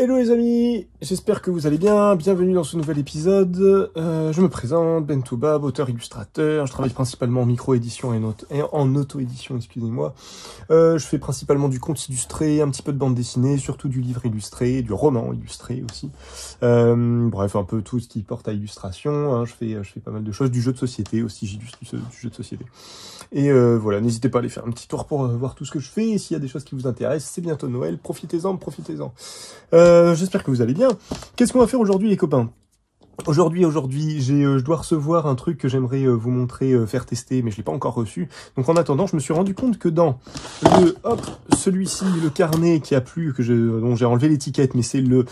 Hello les amis, j'espère que vous allez bien, bienvenue dans ce nouvel épisode. Je me présente, Bentoubab, auteur-illustrateur, je travaille principalement en micro-édition et en auto-édition, excusez-moi. Je fais principalement du conte illustré, un petit peu de bande dessinée, surtout du livre illustré, du roman illustré aussi. Bref, un peu tout ce qui porte à illustration, hein. Je fais pas mal de choses, du jeu de société aussi, j'illustre du jeu de société. Et voilà, n'hésitez pas à aller faire un petit tour pour voir tout ce que je fais, et s'il y a des choses qui vous intéressent, c'est bientôt Noël, profitez-en. J'espère que vous allez bien. Qu'est-ce qu'on va faire aujourd'hui les copains? Aujourd'hui, je dois recevoir un truc que j'aimerais vous montrer, faire tester, mais je l'ai pas encore reçu. Donc en attendant, je me suis rendu compte que dans celui-ci, le carnet qui a plu, dont j'ai enlevé l'étiquette, mais c'est le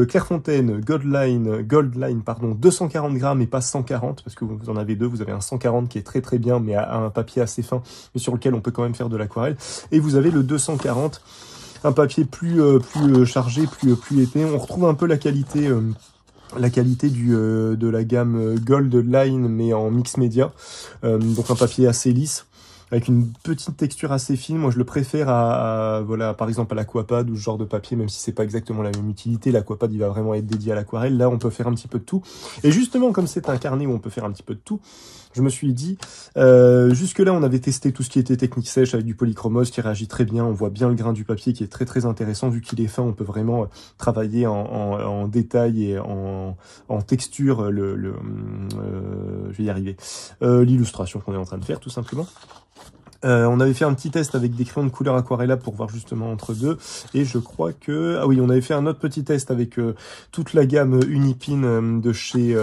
Clairefontaine Goldline, 240 grammes et pas 140, parce que vous en avez deux. Vous avez un 140 qui est très très bien, mais à un papier assez fin, mais sur lequel on peut quand même faire de l'aquarelle. Et vous avez le 240. Un papier plus chargé, plus épais. On retrouve un peu la qualité de la gamme Gold Line, mais en mix média. Donc un papier assez lisse, avec une petite texture assez fine. Moi, je le préfère voilà, par exemple à l'Aquapad ou ce genre de papier, même si c'est pas exactement la même utilité. L'Aquapad, il va vraiment être dédié à l'aquarelle. Là, on peut faire un petit peu de tout. Et justement, comme c'est un carnet où on peut faire un petit peu de tout, je me suis dit, jusque-là, on avait testé tout ce qui était technique sèche avec du polychromose qui réagit très bien. On voit bien le grain du papier qui est très très intéressant. Vu qu'il est fin, on peut vraiment travailler en détail et en texture je vais y arriver. L'illustration qu'on est en train de faire, tout simplement. On avait fait un petit test avec des crayons de couleur aquarellables pour voir justement entre deux, et je crois que on avait fait un autre petit test avec toute la gamme Unipin de chez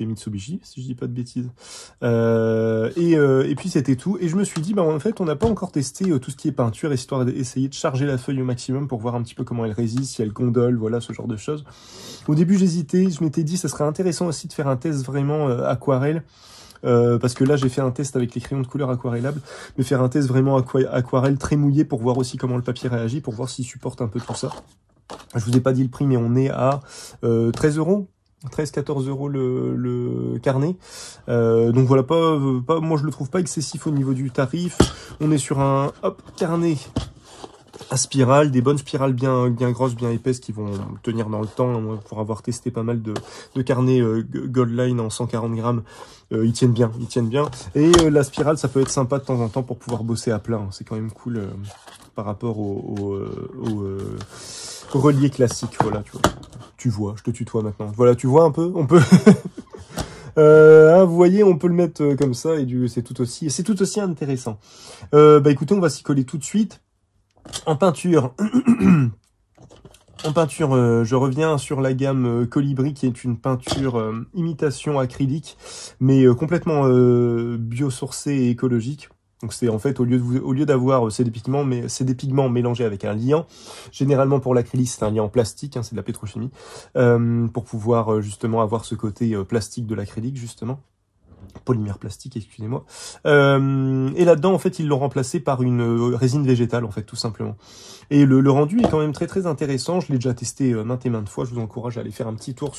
Mitsubishi, si je dis pas de bêtises. Et puis c'était tout. Et je me suis dit, en fait, on n'a pas encore testé tout ce qui est peinture, histoire d'essayer de charger la feuille au maximum pour voir un petit peu comment elle résiste, si elle gondole, voilà, ce genre de choses. Au début, j'hésitais, je m'étais dit, ça serait intéressant aussi de faire un test vraiment aquarelle. Parce que là j'ai fait un test avec les crayons de couleur aquarellables, mais faire un test vraiment aquarelle très mouillé pour voir aussi comment le papier réagit, pour voir s'il supporte un peu tout ça. Je vous ai pas dit le prix, mais on est à 13 €. 13-14 € le carnet. Donc voilà, moi je le trouve pas excessif au niveau du tarif. On est sur un carnet à spirale, des bonnes spirales bien grosses, bien épaisses qui vont tenir dans le temps. Moi, pour avoir testé pas mal de carnets Goldline en 140 grammes, ils tiennent bien. Et la spirale, ça peut être sympa de temps en temps pour pouvoir bosser à plat. C'est quand même cool par rapport au relié classique. Voilà, tu vois, je te tutoie maintenant. Voilà, tu vois un peu, on peut. Vous voyez, on peut le mettre comme ça et c'est tout aussi intéressant. Écoutez, on va s'y coller tout de suite. En peinture, je reviens sur la gamme Colibri, qui est une peinture imitation acrylique, mais complètement biosourcée et écologique. Donc c'est en fait, au lieu d'avoir c'est des pigments mélangés avec un liant. Généralement pour l'acrylique, c'est un liant en plastique, c'est de la pétrochimie, pour pouvoir justement avoir ce côté plastique de l'acrylique, justement. Polymère plastique, excusez-moi. Et là-dedans, en fait, ils l'ont remplacé par une résine végétale, en fait, tout simplement. Et le rendu est quand même très très intéressant. Je l'ai déjà testé maintes et maintes fois. Je vous encourage à aller faire un petit tour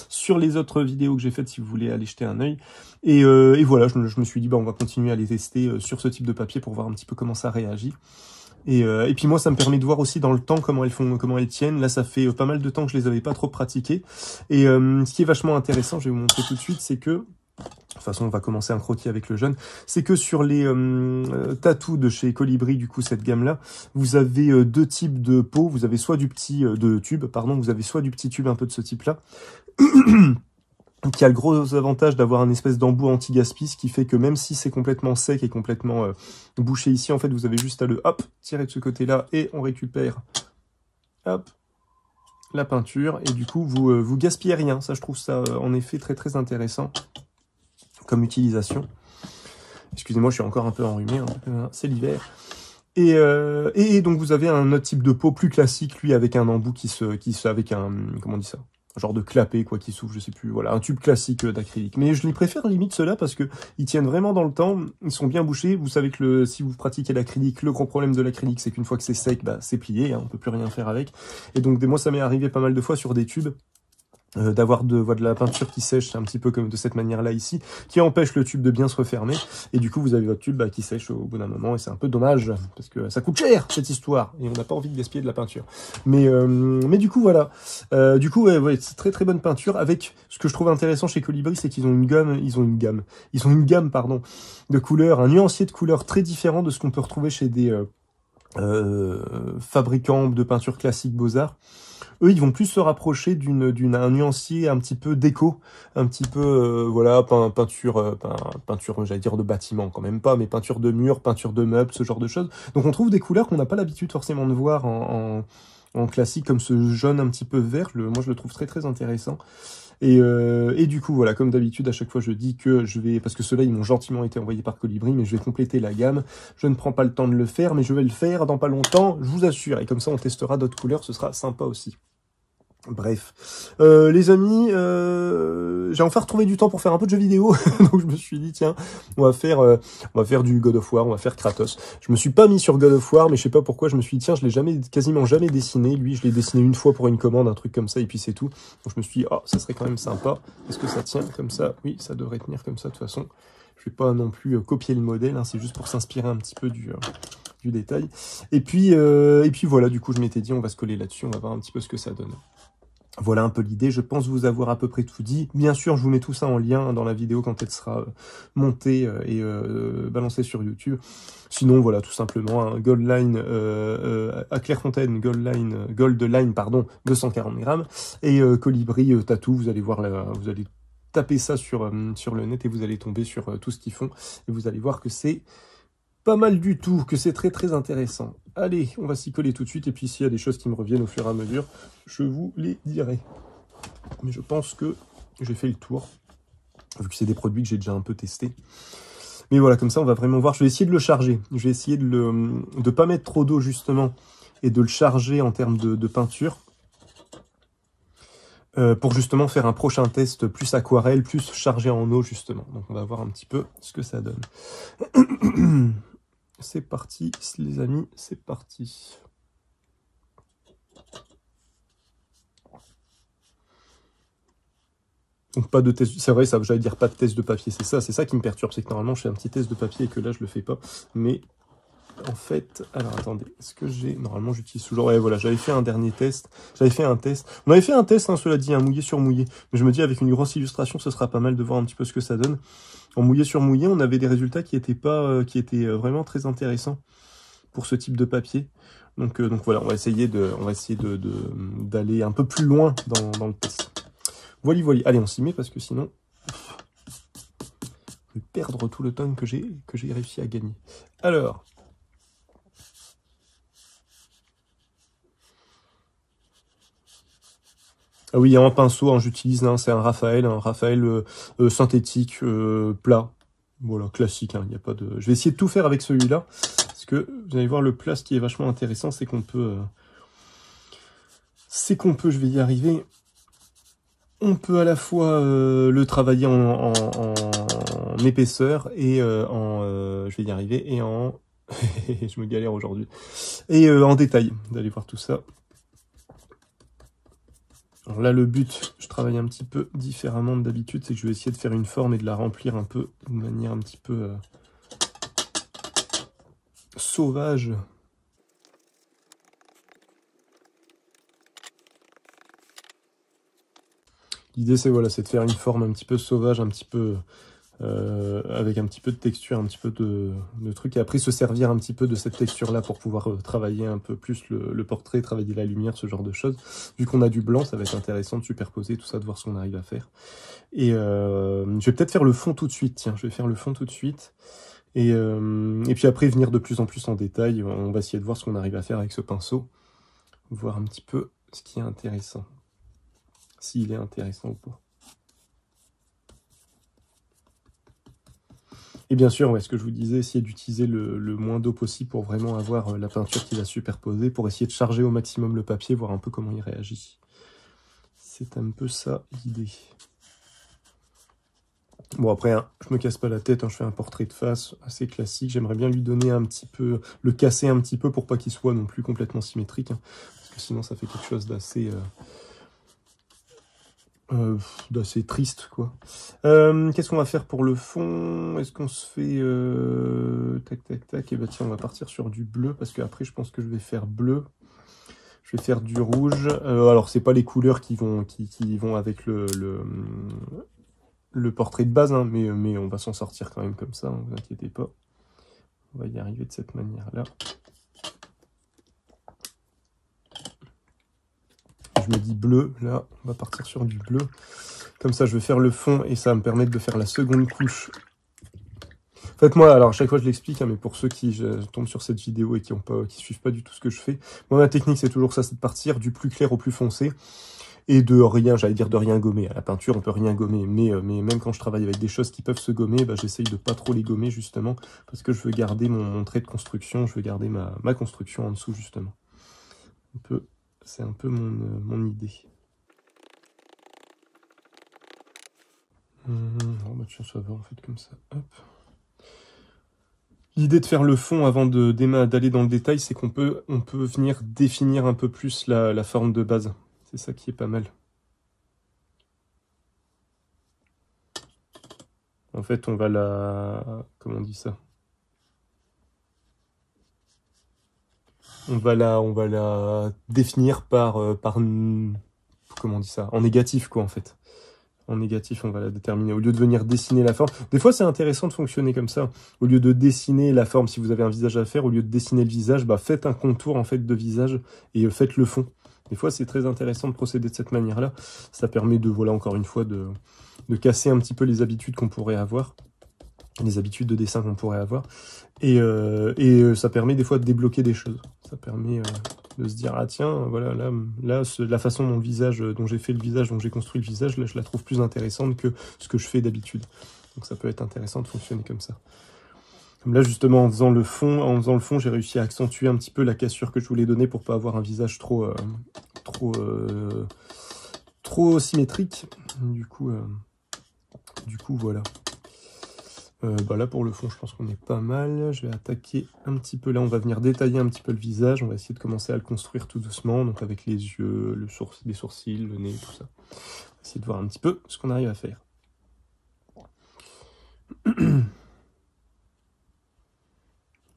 sur les autres vidéos que j'ai faites si vous voulez aller jeter un œil. Et voilà, je me suis dit, on va continuer à les tester sur ce type de papier pour voir un petit peu comment ça réagit. Et puis moi, ça me permet de voir aussi dans le temps comment elles tiennent. Là, ça fait pas mal de temps que je les avais pas trop pratiquées. Et ce qui est vachement intéressant, je vais vous montrer tout de suite, c'est que de toute façon, on va commencer un croquis avec le jeune. C'est que sur les tatous de chez Colibri, du coup, cette gamme-là, vous avez deux types de pots. Vous avez soit du petit vous avez soit du petit tube un peu de ce type-là, qui a le gros avantage d'avoir un espèce d'embout anti-gaspi, ce qui fait que même si c'est complètement sec et complètement bouché ici, en fait, vous avez juste à le tirer de ce côté-là et on récupère la peinture. Et du coup, vous gaspillez rien. Ça, je trouve ça en effet très très intéressant comme utilisation. Excusez-moi, je suis encore un peu enrhumé, c'est l'hiver. Et donc vous avez un autre type de pot plus classique, lui, avec un embout avec un, comment on dit ça, un genre de clapet, quoi, qui s'ouvre, je sais plus, voilà, un tube classique d'acrylique. Mais je les préfère limite ceux-là parce que ils tiennent vraiment dans le temps, ils sont bien bouchés. Vous savez que si vous pratiquez l'acrylique, le gros problème de l'acrylique, c'est qu'une fois que c'est sec, c'est plié, on peut plus rien faire avec. Et donc moi, ça m'est arrivé pas mal de fois sur des tubes d'avoir de la peinture qui sèche un petit peu comme de cette manière-là ici, qui empêche le tube de bien se refermer, et du coup vous avez votre tube qui sèche au bout d'un moment, et c'est un peu dommage, parce que ça coûte cher cette histoire, et on n'a pas envie de gaspiller de la peinture. Mais du coup voilà, ouais, c'est très très bonne peinture, avec ce que je trouve intéressant chez Colibri, c'est qu'ils ont une gamme pardon, de couleurs, un nuancier de couleurs très différent de ce qu'on peut retrouver chez des fabricants de peinture classique Beaux-Arts. Eux, ils vont plus se rapprocher un nuancier un petit peu déco, un petit peu, voilà, peinture, j'allais dire de bâtiment, quand même pas, mais peinture de mur, peinture de meubles, ce genre de choses. Donc on trouve des couleurs qu'on n'a pas l'habitude forcément de voir en classique, comme ce jaune un petit peu vert. Moi, je le trouve très très intéressant. Et du coup, voilà, comme d'habitude, à chaque fois, je dis que je vais, parce que ceux-là, ils m'ont gentiment été envoyés par Colibri, mais je vais compléter la gamme. Je ne prends pas le temps de le faire, mais je vais le faire dans pas longtemps, je vous assure. Et comme ça, on testera d'autres couleurs, ce sera sympa aussi. Bref, les amis, j'ai enfin retrouvé du temps pour faire un peu de jeux vidéo, donc je me suis dit tiens, on va faire du God of War, on va faire Kratos. Je me suis pas mis sur God of War, mais je sais pas pourquoi, je me suis dit tiens, je l'ai quasiment jamais dessiné. Lui, je l'ai dessiné une fois pour une commande, un truc comme ça, et puis c'est tout. Donc je me suis dit oh, ça serait quand même sympa. Est-ce que ça tient comme ça? Oui, ça devrait tenir comme ça de toute façon. Je vais pas non plus copier le modèle, hein, c'est juste pour s'inspirer un petit peu du détail. Et puis voilà, du coup je m'étais dit on va se coller là-dessus, on va voir un petit peu ce que ça donne. Voilà un peu l'idée, je pense vous avoir à peu près tout dit. Bien sûr, je vous mets tout ça en lien dans la vidéo quand elle sera montée et balancée sur YouTube. Sinon, voilà, tout simplement, un Gold Line à Clairefontaine, Gold Line, pardon, 240 grammes. Et Colibri Tattoo, vous allez voir, vous allez taper ça sur le net et vous allez tomber sur tout ce qu'ils font. Et vous allez voir que c'est pas mal du tout, que c'est très très intéressant. Allez, on va s'y coller tout de suite, et puis s'il y a des choses qui me reviennent au fur et à mesure, je vous les dirai. Mais je pense que j'ai fait le tour, vu que c'est des produits que j'ai déjà un peu testés. Mais voilà, comme ça on va vraiment voir. Je vais essayer de le charger, je vais essayer de pas mettre trop d'eau justement, et de le charger en termes de peinture, pour justement faire un prochain test plus aquarelle, plus chargé en eau justement. Donc on va voir un petit peu ce que ça donne. C'est parti, les amis, c'est parti. Donc pas de test, c'est vrai, ça, j'allais dire pas de test de papier, c'est ça qui me perturbe, c'est que normalement je fais un petit test de papier et que là je le fais pas. Mais en fait, alors attendez, est-ce que j'ai, normalement j'utilise toujours, ouais voilà, j'avais fait un dernier test, on avait fait un test, hein, cela dit, un mouillé sur mouillé. Mais je me dis avec une grosse illustration, ce sera pas mal de voir un petit peu ce que ça donne. En mouillé sur mouillé, on avait des résultats qui étaient vraiment très intéressants pour ce type de papier. Donc voilà, on va essayer d'aller un peu plus loin dans le test. Voilà. Allez, on s'y met parce que sinon, je vais perdre tout le temps que j'ai réussi à gagner. Alors, ah oui, un pinceau, j'utilise, c'est un Raphaël synthétique plat. Voilà, classique, il n'y a pas de. Je vais essayer de tout faire avec celui-là. Parce que vous allez voir le plat, ce qui est vachement intéressant, c'est qu'on peut, je vais y arriver, on peut à la fois le travailler en épaisseur et je vais y arriver, et en, je me galère aujourd'hui, et en détail. Vous allez voir tout ça. Alors là, le but, je travaille un petit peu différemment de d'habitude, c'est que je vais essayer de faire une forme et de la remplir un peu d'une manière un petit peu sauvage. L'idée, c'est voilà, c'est de faire une forme un petit peu sauvage, un petit peu avec un petit peu de texture, un petit peu de truc, et après se servir un petit peu de cette texture-là pour pouvoir travailler un peu plus le portrait, travailler la lumière, ce genre de choses. Vu qu'on a du blanc, ça va être intéressant de superposer tout ça, de voir ce qu'on arrive à faire. Et je vais peut-être faire le fond tout de suite, tiens, je vais faire le fond tout de suite. Et puis après, venir de plus en plus en détail, on va essayer de voir ce qu'on arrive à faire avec ce pinceau. Voir un petit peu ce qui est intéressant. S'il est intéressant ou pas. Et bien sûr, ce que je vous disais, essayer d'utiliser le moins d'eau possible pour vraiment avoir la peinture qui va superposer, pour essayer de charger au maximum le papier, voir un peu comment il réagit. C'est un peu ça l'idée. Bon après, je me casse pas la tête, je fais un portrait de face assez classique. J'aimerais bien lui donner un petit peu, le casser un petit peu pour pas qu'il soit non plus complètement symétrique, parce que sinon ça fait quelque chose d'assez d'assez triste, quoi. Qu'est-ce qu'on va faire pour le fond? Est-ce qu'on se fait... tac, tac, tac. Et bah tiens, on va partir sur du bleu, parce qu'après, je pense que je vais faire bleu. Je vais faire du rouge. Alors, c'est pas les couleurs qui vont avec le portrait de base, hein, mais on va s'en sortir quand même comme ça, hein, vous inquiétez pas. On va y arriver de cette manière-là. Je me dis bleu, là, on va partir sur du bleu. Comme ça, je vais faire le fond et ça va me permettre de faire la seconde couche. En fait, moi, alors, à chaque fois, je l'explique, hein, mais pour ceux qui tombent sur cette vidéo et qui suivent pas du tout ce que je fais, moi, ma technique, c'est toujours ça, c'est de partir du plus clair au plus foncé et de rien, j'allais dire de rien gommer. À la peinture, on peut rien gommer, mais même quand je travaille avec des choses qui peuvent se gommer, bah, j'essaye de pas trop les gommer, justement, parce que je veux garder mon trait de construction, je veux garder ma construction en dessous, justement. C'est un peu mon idée. Oh bah tiens, ça va en fait comme ça. Hop. L'idée de faire le fond avant d'aller dans le détail, c'est qu'on peut venir définir un peu plus la forme de base. C'est ça qui est pas mal. En fait, on va comment on dit ça? On va la définir par comment on dit ça? En négatif, quoi, en fait. En négatif, on va la déterminer. Au lieu de venir dessiner la forme. Des fois, c'est intéressant de fonctionner comme ça. Au lieu de dessiner la forme, si vous avez un visage à faire, au lieu de dessiner le visage, bah, faites un contour en fait de visage et faites le fond. Des fois, c'est très intéressant de procéder de cette manière-là. Ça permet de, voilà, encore une fois, de casser un petit peu les habitudes qu'on pourrait avoir. Les habitudes de dessin qu'on pourrait avoir. Et ça permet des fois de débloquer des choses. Ça permet de se dire, ah tiens, voilà, là la façon dont j'ai fait le visage, dont j'ai construit le visage, là, je la trouve plus intéressante que ce que je fais d'habitude. Donc ça peut être intéressant de fonctionner comme ça. Comme là, justement, en faisant le fond, j'ai réussi à accentuer un petit peu la cassure que je voulais donner pour pas avoir un visage trop symétrique. Du coup, voilà. Bah là pour le fond je pense qu'on est pas mal. Je vais attaquer un petit peu là, on va venir détailler un petit peu le visage, on va essayer de commencer à le construire tout doucement, donc avec les yeux, les sourcils, le nez, tout ça. On va essayer de voir un petit peu ce qu'on arrive à faire.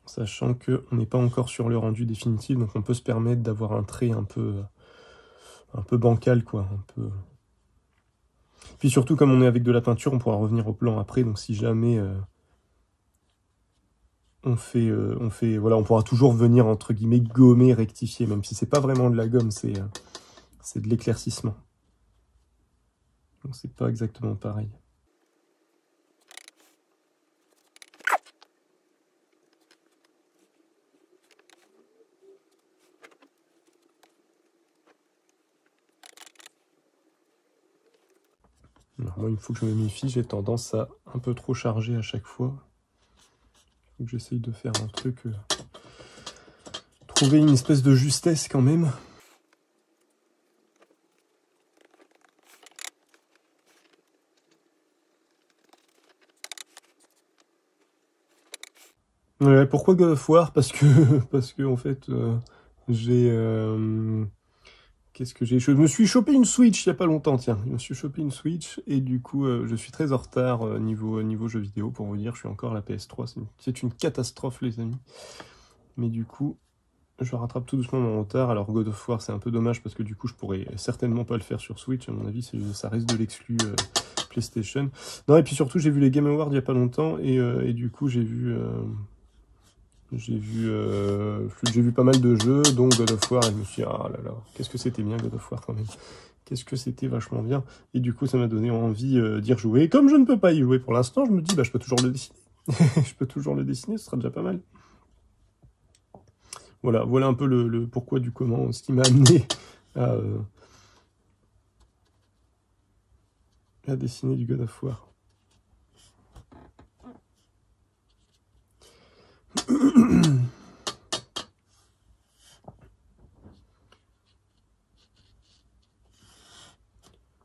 Sachant qu'on n'est pas encore sur le rendu définitif, donc on peut se permettre d'avoir un trait un peu bancal, quoi, un peu... Puis surtout, comme on est avec de la peinture, on pourra revenir au plan après, donc si jamais voilà, on pourra toujours venir, entre guillemets, gommer, rectifier, même si c'est pas vraiment de la gomme, c'est de l'éclaircissement. Donc c'est pas exactement pareil. Alors moi, il faut que je me méfie, j'ai tendance à un peu trop charger à chaque fois. Il faut que j'essaye de faire un truc... trouver une espèce de justesse quand même. Ouais, pourquoi God of War? Parce que en fait, j'ai... Qu'est-ce que j'ai... Je me suis chopé une Switch il y a pas longtemps, tiens. Je me suis chopé une Switch et du coup, je suis très en retard niveau jeux vidéo, pour vous dire. Je suis encore à la PS3. C'est une catastrophe, les amis. Mais du coup, je rattrape tout doucement mon retard. Alors God of War, c'est un peu dommage parce que du coup, je pourrais certainement pas le faire sur Switch. À mon avis, ça reste de l'exclu PlayStation. Non, et puis surtout, j'ai vu les Game Awards il y a pas longtemps et du coup, j'ai vu pas mal de jeux, dont God of War, et je me suis dit, ah là là, qu'est-ce que c'était bien God of War quand même. Qu'est-ce que c'était vachement bien. Et du coup, ça m'a donné envie d'y rejouer. Et comme je ne peux pas y jouer pour l'instant, je me dis, bah, je peux toujours le dessiner. Je peux toujours le dessiner, ce sera déjà pas mal. Voilà un peu le pourquoi du comment, ce qui m'a amené à dessiner du God of War.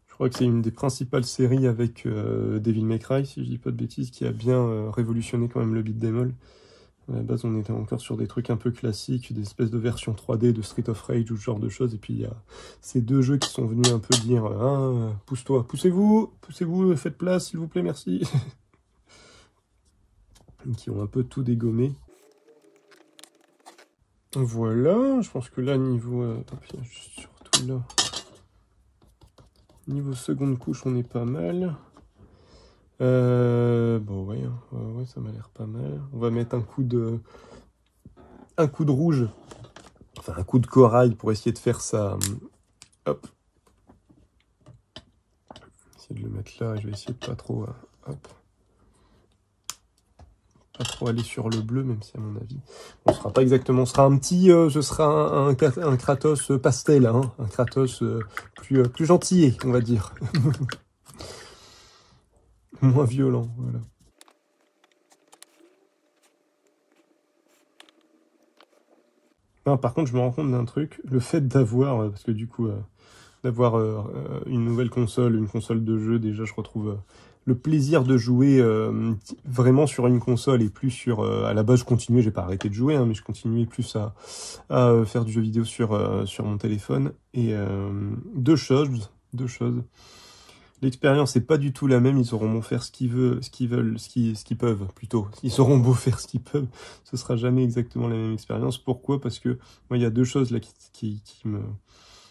Je crois que c'est une des principales séries avec Devil May Cry, si je dis pas de bêtises, qui a bien révolutionné quand même le beat'em all. À la base, on était encore sur des trucs un peu classiques, des espèces de versions 3D de Street of Rage ou ce genre de choses. Et puis, il y a ces deux jeux qui sont venus un peu dire « Ah, pousse-toi, poussez-vous, faites place, s'il vous plaît, merci. » Qui ont un peu tout dégommé. Voilà, je pense que là, niveau... surtout là... Niveau seconde couche, on est pas mal. Bon, ouais, ouais, ça m'a l'air pas mal. On va mettre un coup de rouge. Enfin, un coup de corail pour essayer de faire ça. Hop. Essayer de le mettre là. Je vais essayer de pas trop... hop. Pas trop aller sur le bleu, même si à mon avis... On sera pas exactement... Ce sera un petit... ce sera un Kratos pastel, hein. Un Kratos plus gentil, on va dire. Moins violent, voilà. Non, par contre, je me rends compte d'un truc. Le fait d'avoir... parce que du coup... d'avoir une nouvelle console, une console de jeu, déjà je retrouve le plaisir de jouer vraiment sur une console et plus sur... à la base je continuais, j'ai pas arrêté de jouer, hein, mais je continuais plus à faire du jeu vidéo sur mon téléphone. Et deux choses. L'expérience n'est pas du tout la même, ils auront beau faire ce qu'ils peuvent plutôt. Ils auront beau faire ce qu'ils peuvent, ce sera jamais exactement la même expérience. Pourquoi? Parce que moi il y a deux choses là qui me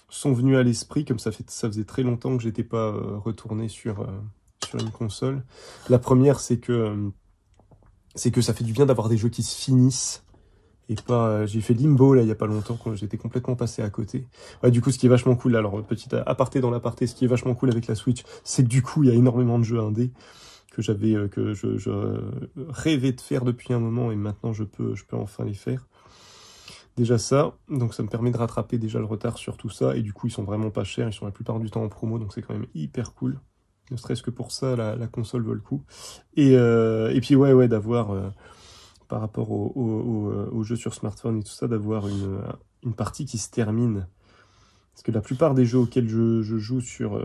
sont venus à l'esprit, comme ça faisait très longtemps que j'étais pas retourné sur une console. La première, c'est que ça fait du bien d'avoir des jeux qui se finissent, et pas... j'ai fait Limbo, là, il y a pas longtemps, quand j'étais complètement passé à côté. Ouais, du coup, ce qui est vachement cool, alors, petit aparté dans l'aparté, ce qui est vachement cool avec la Switch, c'est que du coup, il y a énormément de jeux indés que j'avais, que je rêvais de faire depuis un moment, et maintenant, je peux enfin les faire. Déjà ça, donc ça me permet de rattraper déjà le retard sur tout ça, et du coup ils sont vraiment pas chers, ils sont la plupart du temps en promo, donc c'est quand même hyper cool. Ne serait-ce que pour ça, la console vaut le coup. Et puis ouais, d'avoir, par rapport aux jeux sur smartphone et tout ça, d'avoir une partie qui se termine. Parce que la plupart des jeux auxquels je joue sur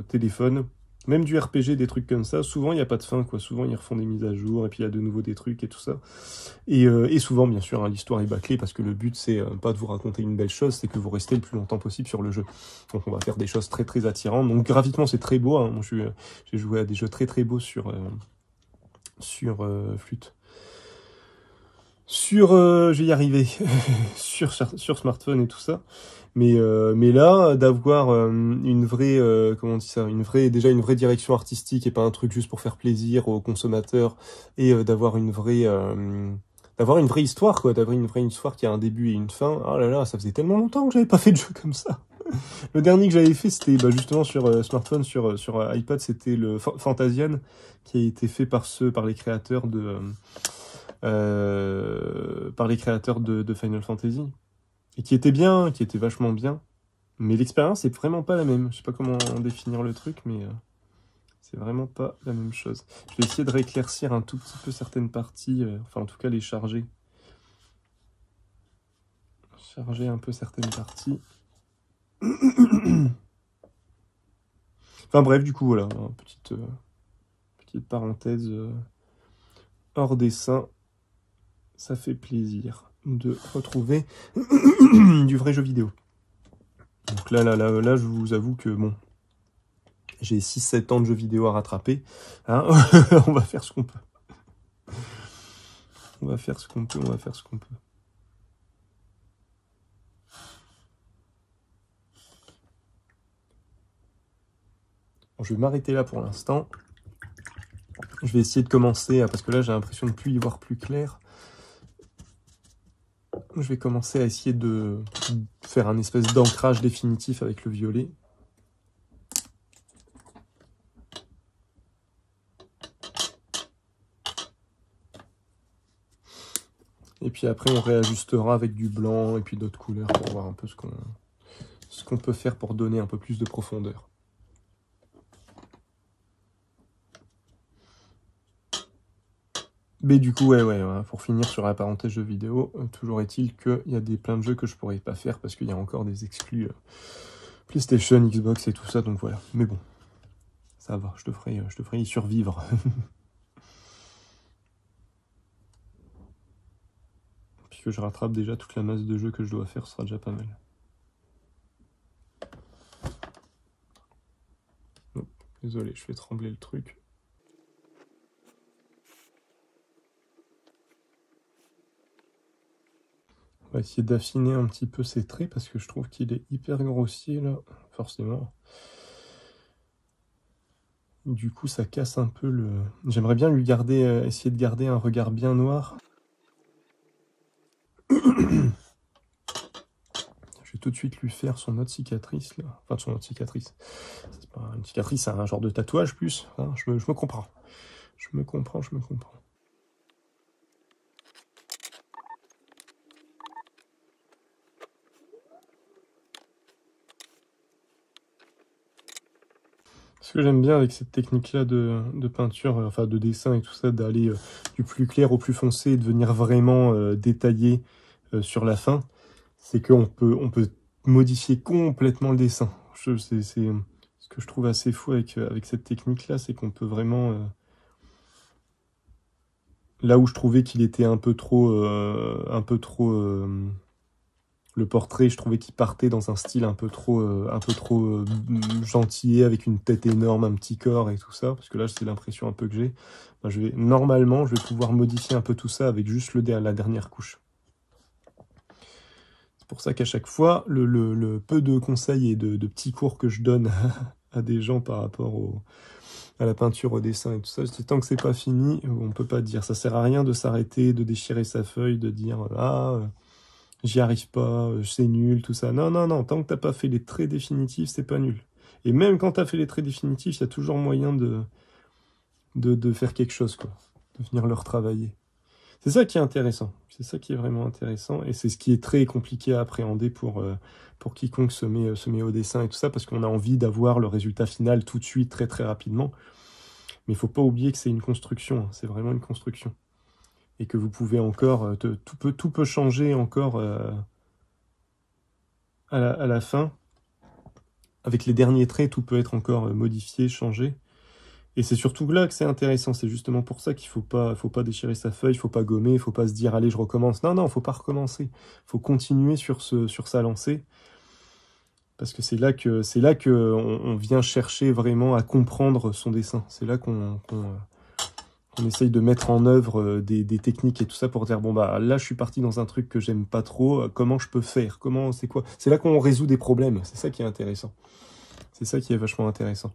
téléphone, même du RPG, des trucs comme ça, souvent il n'y a pas de fin, quoi. Souvent ils refont des mises à jour, et puis il y a de nouveau des trucs et tout ça. Et souvent, bien sûr, hein, l'histoire est bâclée, parce que le but, c'est pas de vous raconter une belle chose, c'est que vous restez le plus longtemps possible sur le jeu. Donc on va faire des choses très très attirantes. Donc graphiquement, c'est très beau, hein. Moi, j'ai joué à des jeux très très beaux sur flûte. Je vais y arriver, sur smartphone et tout ça. Mais là, d'avoir une vraie, comment on dit ça, déjà une vraie direction artistique, et pas un truc juste pour faire plaisir aux consommateurs, et d'avoir une vraie histoire, quoi, d'avoir une vraie histoire qui a un début et une fin. Oh là là, ça faisait tellement longtemps que j'avais pas fait de jeu comme ça. Le dernier que j'avais fait, c'était justement sur smartphone, sur iPad, c'était le Fantasian, qui a été fait par les créateurs de Final Fantasy. Et qui était bien, qui était vachement bien. Mais l'expérience est vraiment pas la même. Je sais pas comment définir le truc, mais c'est vraiment pas la même chose. Je vais essayer de rééclaircir un tout petit peu certaines parties, enfin en tout cas les charger. Charger un peu certaines parties. Enfin bref, du coup, voilà, hein, petite parenthèse hors dessin. Ça fait plaisir de retrouver du vrai jeu vidéo. Donc là, je vous avoue que bon, j'ai 6-7 ans de jeux vidéo à rattraper. Hein. On va faire ce qu'on peut. On va faire ce qu'on peut. Bon, je vais m'arrêter là pour l'instant. Je vais essayer de commencer, parce que là j'ai l'impression de plus y voir plus clair. Je vais commencer à essayer de faire un espèce d'ancrage définitif avec le violet. Et puis après on réajustera avec du blanc et puis d'autres couleurs pour voir un peu ce qu'on peut faire pour donner un peu plus de profondeur. Mais du coup, ouais, pour finir sur la parenthèse jeux vidéo, toujours est-il qu'il y a plein de jeux que je pourrais pas faire parce qu'il y a encore des exclus PlayStation, Xbox et tout ça, donc voilà. Mais bon, ça va, je devrais y survivre. que je rattrape déjà toute la masse de jeu que je dois faire, ce sera déjà pas mal. Oh, désolé, je fais trembler le truc. On va essayer d'affiner un petit peu ses traits parce que je trouve qu'il est hyper grossier là, forcément. Du coup, ça casse un peu le... J'aimerais bien lui garder, essayer de garder un regard bien noir. Je vais tout de suite lui faire son autre cicatrice là. Enfin, son autre cicatrice. C'est pas une cicatrice, c'est un genre de tatouage plus. Hein, je me comprends. Je me comprends. Ce que j'aime bien avec cette technique-là de peinture, enfin de dessin et tout ça, d'aller du plus clair au plus foncé et de venir vraiment détailler sur la fin, c'est qu'on peut modifier complètement le dessin. C'est ce que je trouve assez fou avec cette technique-là, c'est qu'on peut vraiment... là où je trouvais qu'il était un peu trop... le portrait, je trouvais qu'il partait dans un style un peu trop gentil, avec une tête énorme, un petit corps et tout ça, parce que là, c'est l'impression un peu que j'ai. Ben, normalement, je vais pouvoir modifier un peu tout ça avec juste la dernière couche. C'est pour ça qu'à chaque fois, le peu de conseils et de petits cours que je donne à des gens par rapport à la peinture, au dessin et tout ça, je dis tant que c'est pas fini, on peut pas dire. Ça sert à rien de s'arrêter, de déchirer sa feuille, de dire j'y arrive pas, c'est nul, tout ça. Non, tant que t'as pas fait les traits définitifs, c'est pas nul. Et même quand t'as fait les traits définitifs, il y a toujours moyen de faire quelque chose, quoi. De venir le retravailler. C'est ça qui est intéressant. C'est ça qui est vraiment intéressant. Et c'est ce qui est très compliqué à appréhender pour quiconque se met au dessin et tout ça, parce qu'on a envie d'avoir le résultat final tout de suite, très très rapidement. Mais il faut pas oublier que c'est une construction. Hein. C'est vraiment une construction. Et que vous pouvez encore... tout peut changer encore à la fin. Avec les derniers traits, tout peut être encore modifié, changé. Et c'est surtout là que c'est intéressant. C'est justement pour ça qu'il faut pas déchirer sa feuille, il faut pas gommer, il faut pas se dire allez je recommence. Non, faut pas recommencer. Il faut continuer sur sa lancée. Parce que c'est là que on vient chercher vraiment à comprendre son dessin. C'est là qu'on essaye de mettre en œuvre des techniques et tout ça pour dire bon bah là je suis parti dans un truc que j'aime pas trop, comment je peux faire, c'est quoi, c'est là qu'on résout des problèmes, c'est ça qui est intéressant, c'est ça qui est vachement intéressant.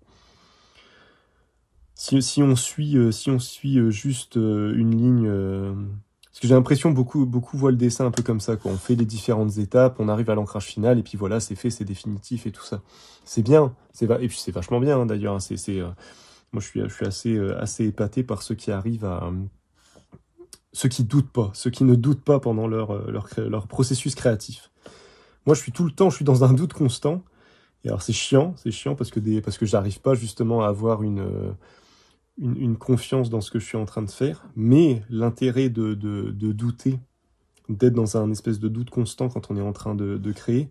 Si on suit juste une ligne, parce que j'ai l'impression beaucoup voient le dessin un peu comme ça, quoi. On fait les différentes étapes, on arrive à l'ancrage final et puis voilà c'est fait, c'est définitif et tout ça, c'est bien, et puis c'est vachement bien hein, d'ailleurs, hein, moi, je suis assez épaté par ceux qui arrivent ceux qui ne doutent pas pendant leur processus créatif. Moi, je suis dans un doute constant. Et alors, c'est chiant parce que j'arrive pas justement à avoir une confiance dans ce que je suis en train de faire. Mais l'intérêt de douter, d'être dans un espèce de doute constant quand on est en train de créer,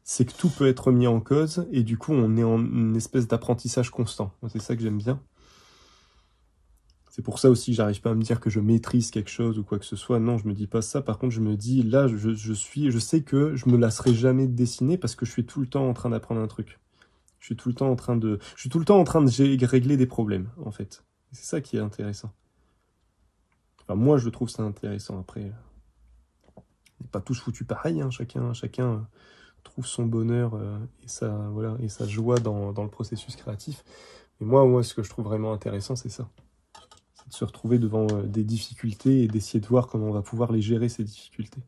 c'est que tout peut être mis en cause et du coup, on est en une espèce d'apprentissage constant. C'est ça que j'aime bien. C'est pour ça aussi que j'arrive pas à me dire que je maîtrise quelque chose ou quoi que ce soit. Non, je me dis pas ça. Par contre, je me dis, là, je sais que je me lasserai jamais de dessiner parce que je suis tout le temps en train d'apprendre un truc. Je suis tout le temps en train de régler des problèmes, en fait. C'est ça qui est intéressant. Enfin, moi, je trouve ça intéressant. Après, on n'est pas tous foutus pareil, hein. Chacun trouve son bonheur et sa joie dans le processus créatif. Mais moi, ce que je trouve vraiment intéressant, c'est ça. De se retrouver devant des difficultés et d'essayer de voir comment on va pouvoir les gérer, ces difficultés.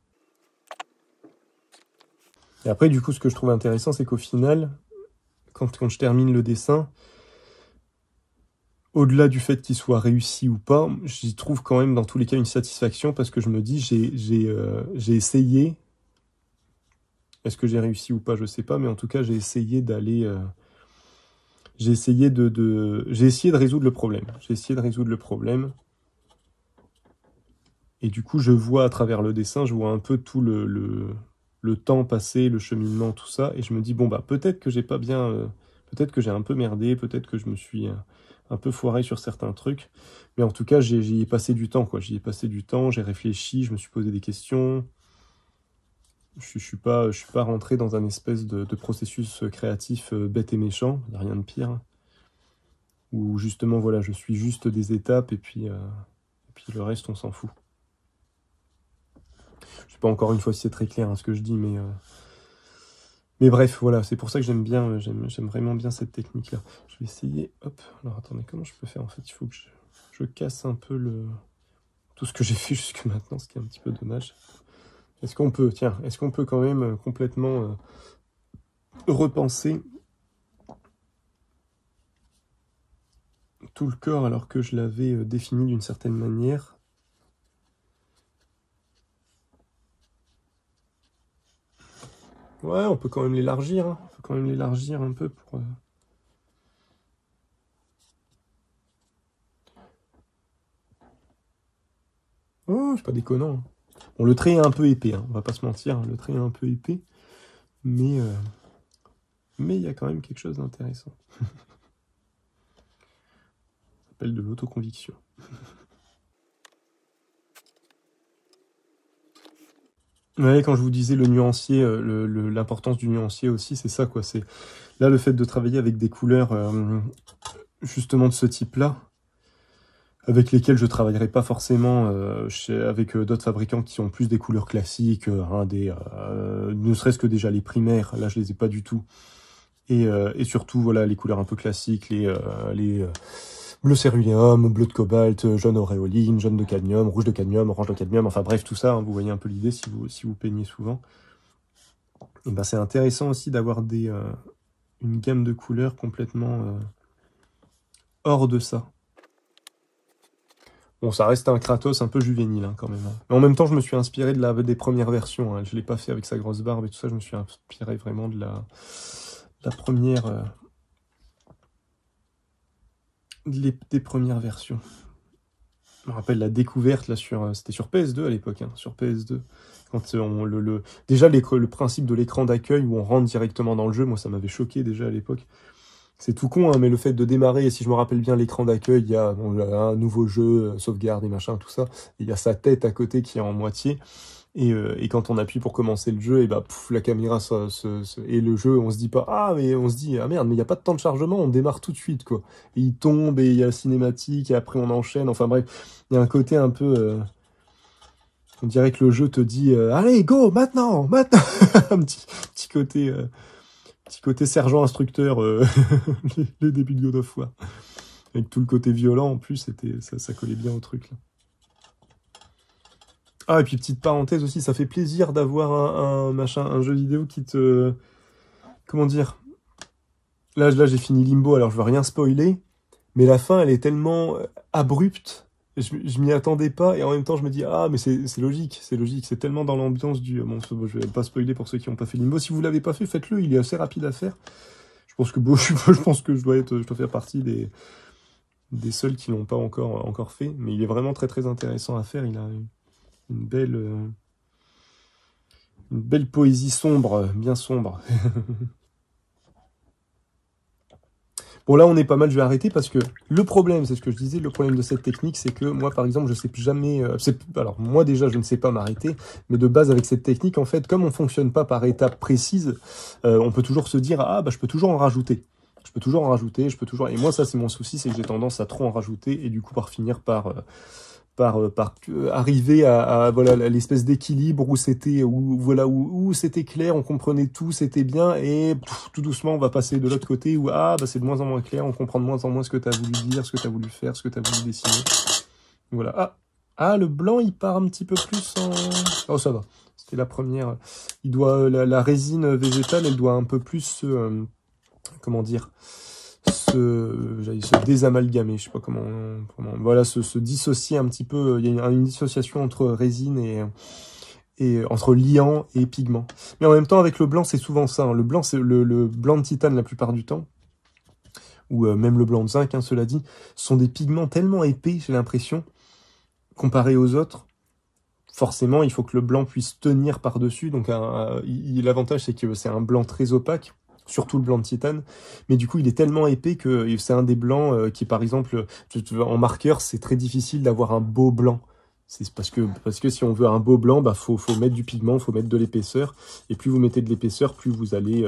Et après, du coup, ce que je trouve intéressant, c'est qu'au final, quand je termine le dessin, au-delà du fait qu'il soit réussi ou pas, j'y trouve quand même dans tous les cas une satisfaction parce que je me dis, j'ai essayé. Est-ce que j'ai réussi ou pas, je sais pas, mais en tout cas, j'ai essayé d'aller... J'ai essayé de résoudre le problème. Et du coup, je vois à travers le dessin, je vois un peu tout le temps passé, le cheminement, tout ça. Et je me dis, bon, bah, peut-être que j'ai pas bien... peut-être que j'ai un peu merdé, peut-être que je me suis un peu foiré sur certains trucs. Mais en tout cas, j'y ai passé du temps, quoi. J'y ai passé du temps, j'ai réfléchi, je me suis posé des questions. Je suis pas rentré dans un espèce de processus créatif bête et méchant, il n'y a rien de pire. Où justement, voilà, je suis juste des étapes et puis le reste, on s'en fout. Je sais pas encore une fois si c'est très clair hein, ce que je dis, mais bref, voilà, c'est pour ça que j'aime vraiment bien cette technique-là. Je vais essayer, hop, alors attendez, comment je peux faire en fait? Il faut que je casse un peu tout ce que j'ai fait jusque maintenant, ce qui est un petit peu dommage. Est-ce qu'on peut quand même complètement repenser tout le corps alors que je l'avais défini d'une certaine manière? Ouais, on peut quand même l'élargir, hein. On peut quand même l'élargir un peu pour... Oh, c'est pas déconnant, hein. Bon, le trait est un peu épais, hein, on va pas se mentir, hein, le trait est un peu épais, mais il y a quand même quelque chose d'intéressant. Ça s'appelle de l'autoconviction. Ouais, quand je vous disais le nuancier, l'importance du nuancier aussi, c'est ça, quoi. C'est là le fait de travailler avec des couleurs justement de ce type-là, avec lesquelles je travaillerai pas forcément avec d'autres fabricants qui ont plus des couleurs classiques, ne serait-ce que déjà les primaires, là je les ai pas du tout. Et surtout, voilà, les couleurs un peu classiques, les bleu céruléum, bleu de cobalt, jaune auréoline, jaune de cadmium, rouge de cadmium, orange de cadmium, enfin bref, tout ça, hein, vous voyez un peu l'idée si vous peignez souvent. Et ben, c'est intéressant aussi d'avoir une gamme de couleurs complètement hors de ça. Bon, ça reste un Kratos un peu juvénile hein, quand même. Hein. Mais en même temps, je me suis inspiré des premières versions. Hein. Je l'ai pas fait avec sa grosse barbe et tout ça, je me suis inspiré vraiment de la première... des premières versions. Je me rappelle la découverte là c'était sur PS2 à l'époque, hein, sur PS2. Quand déjà le principe de l'écran d'accueil où on rentre directement dans le jeu, moi ça m'avait choqué déjà à l'époque. C'est tout con, hein, mais le fait de démarrer, et si je me rappelle bien l'écran d'accueil, il y a un nouveau jeu, sauvegarde et machin, tout ça. Et il y a sa tête à côté qui est en moitié. Et quand on appuie pour commencer le jeu, et bah la caméra et le jeu, on se dit pas mais on se dit ah merde, mais il y a pas de temps de chargement, on démarre tout de suite quoi. Et il tombe et il y a la cinématique et après on enchaîne. Enfin bref, il y a un côté un peu on dirait que le jeu te dit allez go maintenant. Un petit côté sergent instructeur les débuts de God of War. Avec tout le côté violent en plus, ça collait bien au truc là. Ah, et puis petite parenthèse aussi, ça fait plaisir d'avoir un jeu vidéo qui te... Comment dire? Là j'ai fini Limbo, alors je veux rien spoiler, mais la fin, elle est tellement abrupte, je m'y attendais pas, et en même temps, je me dis, ah, mais c'est logique, c'est tellement dans l'ambiance du... Bon, je vais pas spoiler pour ceux qui n'ont pas fait Limbo. Si vous l'avez pas fait, faites-le, il est assez rapide à faire. Je pense que, je pense que je dois faire partie des seuls qui l'ont pas encore fait, mais il est vraiment très très intéressant à faire, il a... Une belle poésie sombre, bien sombre. Bon, là, on est pas mal, je vais arrêter parce que le problème, c'est ce que je disais, le problème de cette technique, c'est que moi, par exemple, je sais jamais... alors, moi, déjà, je ne sais pas m'arrêter, mais de base, avec cette technique, en fait, comme on fonctionne pas par étapes précises, on peut toujours se dire, ah, bah, je peux toujours en rajouter. Je peux toujours en rajouter, Et moi, ça, c'est mon souci, c'est que j'ai tendance à trop en rajouter et du coup, par finir par arriver à voilà l'espèce d'équilibre où c'était clair, on comprenait tout, c'était bien, et tout doucement on va passer de l'autre côté où c'est de moins en moins clair, on comprend de moins en moins ce que tu as voulu dire, ce que tu as voulu faire, ce que tu as voulu dessiner. Voilà. Le blanc il part un petit peu plus en... Oh ça va, c'était la première. Il doit la résine végétale, elle doit un peu plus comment dire, se désamalgamer, je sais pas comment voilà, se dissocier un petit peu. Il y a une dissociation entre résine et entre liant et pigment. Mais en même temps, avec le blanc, c'est souvent ça. Hein. Le blanc, c'est le blanc de titane la plupart du temps, ou même le blanc de zinc, hein, cela dit, sont des pigments tellement épais, j'ai l'impression, comparé aux autres. Forcément, il faut que le blanc puisse tenir par-dessus. Donc, l'avantage, c'est que c'est un blanc très opaque. Surtout le blanc de titane, mais du coup il est tellement épais que c'est un des blancs qui par exemple en marqueur c'est très difficile d'avoir un beau blanc, C'est parce que si on veut un beau blanc, bah faut mettre du pigment, faut mettre de l'épaisseur. Et plus vous mettez de l'épaisseur, plus vous allez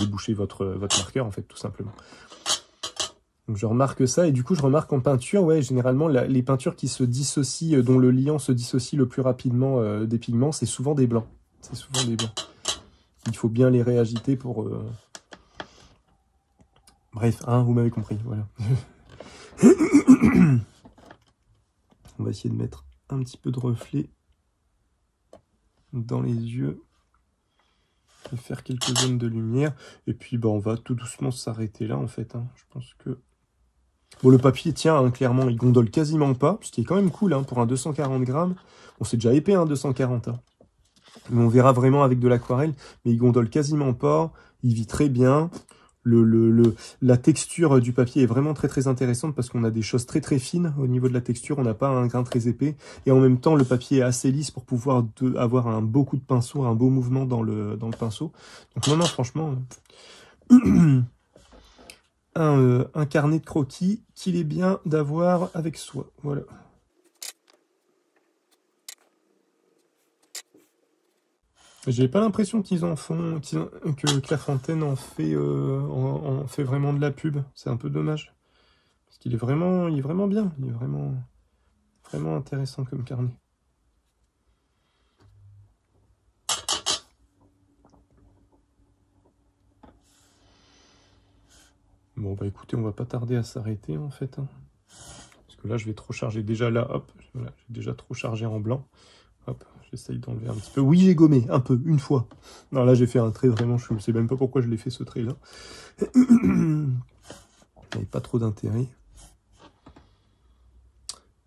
boucher votre marqueur, en fait, tout simplement. Donc je remarque ça, et du coup je remarque en peinture, ouais, généralement les peintures qui se dissocient, dont le liant se dissocie le plus rapidement des pigments, c'est souvent des blancs. C'est souvent des blancs. Il faut bien les réagiter pour... Bref, hein, vous m'avez compris, voilà. On va essayer de mettre un petit peu de reflet dans les yeux et faire quelques zones de lumière. Et puis bah, on va tout doucement s'arrêter là en fait. Hein. Je pense que... Bon, le papier tient, hein, clairement, il gondole quasiment pas, ce qui est quand même cool hein, pour un 240 grammes. Bon, c'est déjà épais, hein, 240. Hein. Mais on verra vraiment avec de l'aquarelle, mais il gondole quasiment pas, il vit très bien. La texture du papier est vraiment très très intéressante parce qu'on a des choses très très fines au niveau de la texture, on n'a pas un grain très épais, et en même temps le papier est assez lisse pour pouvoir avoir un beau coup de pinceau, un beau mouvement dans le pinceau. Donc non, franchement, un carnet de croquis qu'il est bien d'avoir avec soi, voilà. J'ai pas l'impression qu'ils en font, que Clairefontaine en fait vraiment de la pub. C'est un peu dommage. Parce qu'il est vraiment bien. Il est vraiment intéressant comme carnet. Bon bah écoutez, on va pas tarder à s'arrêter en fait. Hein. Parce que là je vais trop charger. Déjà là, hop, voilà, j'ai déjà trop chargé en blanc. Hop, j'essaye d'enlever un petit peu. Oui, j'ai gommé, un peu, une fois. Non, là, j'ai fait un trait vraiment, je ne sais même pas pourquoi je l'ai fait, ce trait-là. Il n'y avait pas trop d'intérêt.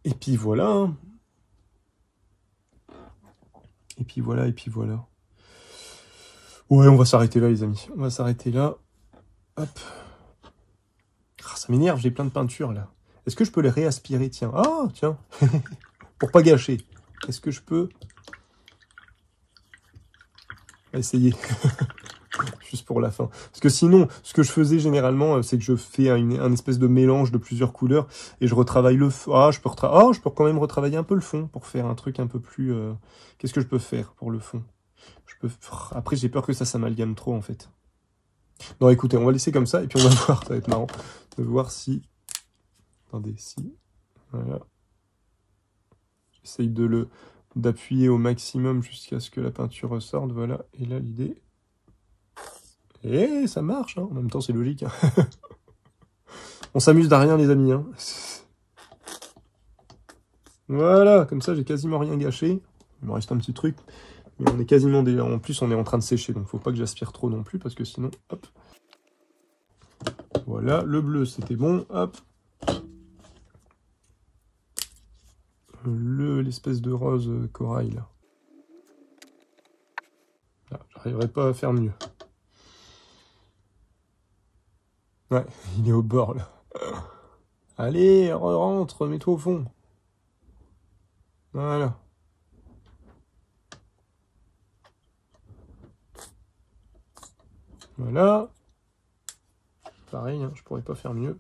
Et puis voilà. Hein. Et puis voilà. Ouais, on va s'arrêter là, les amis. On va s'arrêter là. Hop. Ah, ça m'énerve, j'ai plein de peintures, là. Est-ce que je peux les réaspirer, tiens? Ah, tiens. Pour pas gâcher. Est-ce que je peux... essayer juste pour la fin. Parce que sinon, ce que je faisais généralement, c'est que je fais un espèce de mélange de plusieurs couleurs et je retravaille le fond. Ah, je peux quand même retravailler un peu le fond pour faire un truc un peu plus... Qu'est-ce que je peux faire pour le fond? Après, j'ai peur que ça s'amalgame trop, en fait. Non, écoutez, on va laisser comme ça et puis on va voir. Ça va être marrant de voir si... Attendez, si... Voilà. J'essaye d'appuyer au maximum jusqu'à ce que la peinture ressorte, voilà. Et là, l'idée... Et ça marche, hein. En même temps, c'est logique. Hein. On s'amuse de rien, les amis. Hein. Voilà, comme ça, j'ai quasiment rien gâché. Il me reste un petit truc. Mais on est quasiment déjà... En plus, on est en train de sécher, donc faut pas que j'aspire trop non plus, parce que sinon, hop. Voilà, le bleu, c'était bon, hop. L'espèce de rose corail, là. Là, j'arriverai pas à faire mieux. Ouais, il est au bord, là. Allez, rentre, mets-toi au fond. Voilà. Voilà. Pareil, hein, je pourrais pas faire mieux.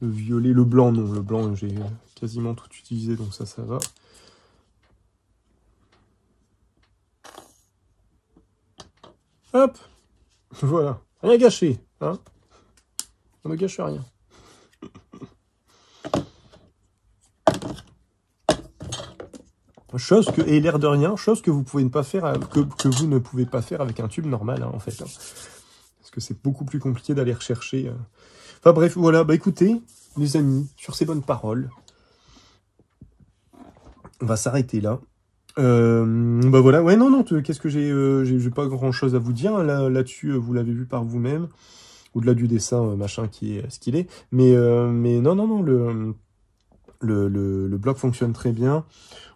Le violet, le blanc, non. Le blanc, j'ai quasiment tout utilisé, donc ça va. Hop. Voilà. Rien gâché, hein. On ne gâche rien. Et l'air de rien, chose que vous pouvez pas faire, que vous ne pouvez pas faire avec un tube normal, hein, en fait. Hein. Parce que c'est beaucoup plus compliqué d'aller rechercher. Enfin bref, voilà, bah écoutez, les amis, sur ces bonnes paroles, on va s'arrêter là. Bah voilà, ouais, non, qu'est-ce que j'ai pas grand chose à vous dire, hein, là-dessus, vous l'avez vu par vous-même, au-delà du dessin, machin, qui est ce qu'il est. Mais non, le bloc fonctionne très bien.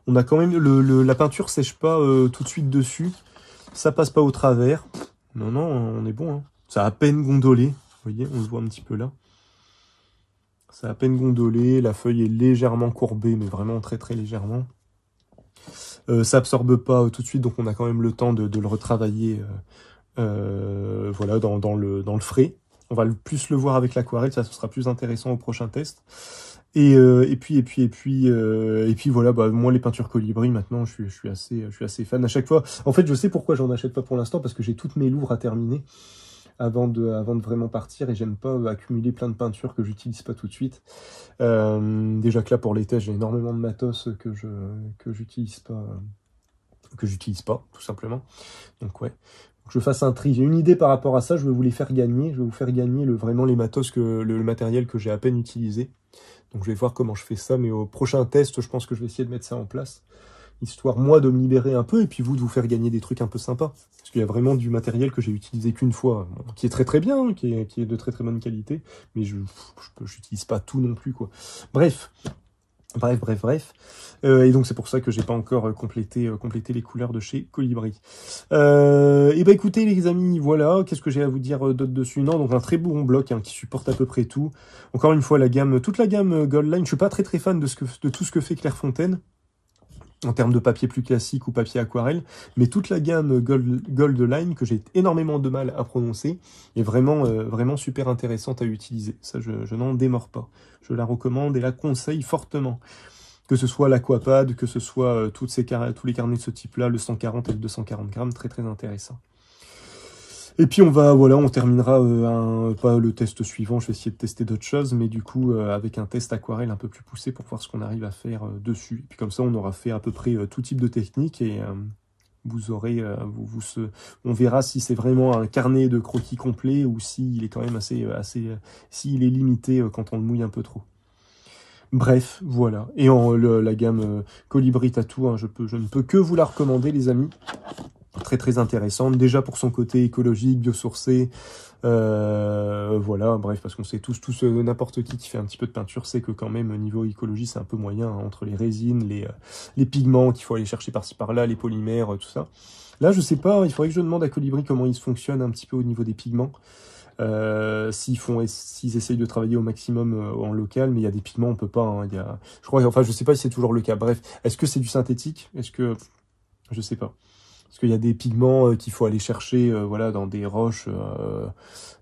On a quand même, la peinture sèche pas tout de suite dessus, ça passe pas au travers. Non, on est bon, hein. Ça a à peine gondolé, vous voyez, on le voit un petit peu là. Ça a à peine gondolé, la feuille est légèrement courbée, mais vraiment très très légèrement. Ça absorbe pas tout de suite, donc on a quand même le temps de le retravailler voilà, dans le frais. On va plus le voir avec l'aquarelle, ça ce sera plus intéressant au prochain test. Et puis voilà, bah moi les peintures Colibri maintenant, je suis assez fan à chaque fois. En fait, je sais pourquoi j'en achète pas pour l'instant, parce que j'ai toutes mes Louvres à terminer avant de vraiment partir, et j'aime pas accumuler plein de peintures que j'utilise pas tout de suite. Déjà que là pour l'été, j'ai énormément de matos que j'utilise pas tout simplement. Donc ouais. Que je fasse un tri. J'ai une idée par rapport à ça, je vais vous les faire gagner. Je vais vous faire gagner vraiment les matos, le matériel que j'ai à peine utilisé. Donc je vais voir comment je fais ça, mais au prochain test, je pense que je vais essayer de mettre ça en place. Histoire, moi, de me libérer un peu, et puis vous, de vous faire gagner des trucs un peu sympas. Parce qu'il y a vraiment du matériel que j'ai utilisé qu'une fois, bon, qui est très très bien, qui est de très très bonne qualité, mais je n'utilise pas tout non plus, quoi. Bref. Et donc c'est pour ça que j'ai pas encore complété les couleurs de chez Colibri. Et bah écoutez les amis, voilà, qu'est-ce que j'ai à vous dire d'autre dessus? Non, donc un très bon bloc qui supporte à peu près tout. Encore une fois, toute la gamme Goldline, je suis pas très très fan de tout ce que fait Clairefontaine, en termes de papier plus classique ou papier aquarelle, mais toute la gamme Goldline, que j'ai énormément de mal à prononcer, est vraiment super intéressante à utiliser. Ça, je n'en démords pas. Je la recommande et la conseille fortement. Que ce soit l'Aquapad, que ce soit tous les carnets de ce type-là, le 140 et le 240 grammes, très très intéressant. Et puis on terminera pas le test suivant, je vais essayer de tester d'autres choses, mais du coup avec un test aquarelle un peu plus poussé pour voir ce qu'on arrive à faire dessus. Et puis comme ça, on aura fait à peu près tout type de technique, et vous aurez, on verra si c'est vraiment un carnet de croquis complet ou s'il est quand même s'il est limité quand on le mouille un peu trop. Bref, voilà. Et la gamme Colibri Tattoo, hein, je ne peux que vous la recommander, les amis. Très très intéressante, déjà pour son côté écologique, biosourcé, voilà, bref, parce qu'on sait tous, n'importe qui fait un petit peu de peinture sait que quand même, niveau écologie, c'est un peu moyen, hein, entre les résines, les pigments qu'il faut aller chercher par-ci par-là, les polymères, tout ça. Là, je sais pas, il faudrait que je demande à Colibri comment ils fonctionnent un petit peu au niveau des pigments. S'ils essayent de travailler au maximum en local, mais il y a des pigments, on peut pas, hein, je sais pas si c'est toujours le cas. Bref, est-ce que c'est du synthétique? Je sais pas. Parce qu'il y a des pigments qu'il faut aller chercher voilà, dans des roches,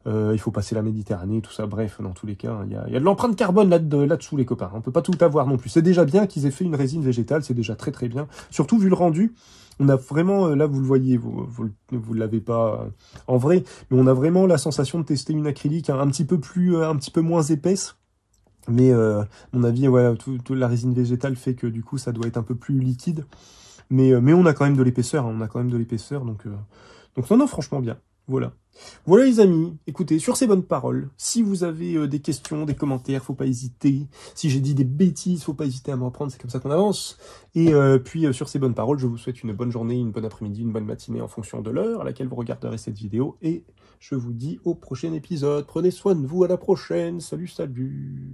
il faut passer la Méditerranée, tout ça. Bref, dans tous les cas, il y a de l'empreinte carbone là-dessous, les copains. On peut pas tout avoir non plus. C'est déjà bien qu'ils aient fait une résine végétale, c'est déjà très très bien. Surtout vu le rendu, on a vraiment, là vous le voyez, vous l'avez pas en vrai, mais on a vraiment la sensation de tester une acrylique un petit peu moins épaisse. Mais à mon avis, voilà, toute la résine végétale fait que du coup ça doit être un peu plus liquide. Mais on a quand même de l'épaisseur, hein, donc non, franchement bien. Voilà. Voilà les amis, écoutez, sur ces bonnes paroles, si vous avez des questions, des commentaires, faut pas hésiter. Si j'ai dit des bêtises, faut pas hésiter à me reprendre, c'est comme ça qu'on avance. Et puis sur ces bonnes paroles, je vous souhaite une bonne journée, une bonne après-midi, une bonne matinée en fonction de l'heure à laquelle vous regarderez cette vidéo. Et je vous dis au prochain épisode. Prenez soin de vous, à la prochaine. Salut, salut.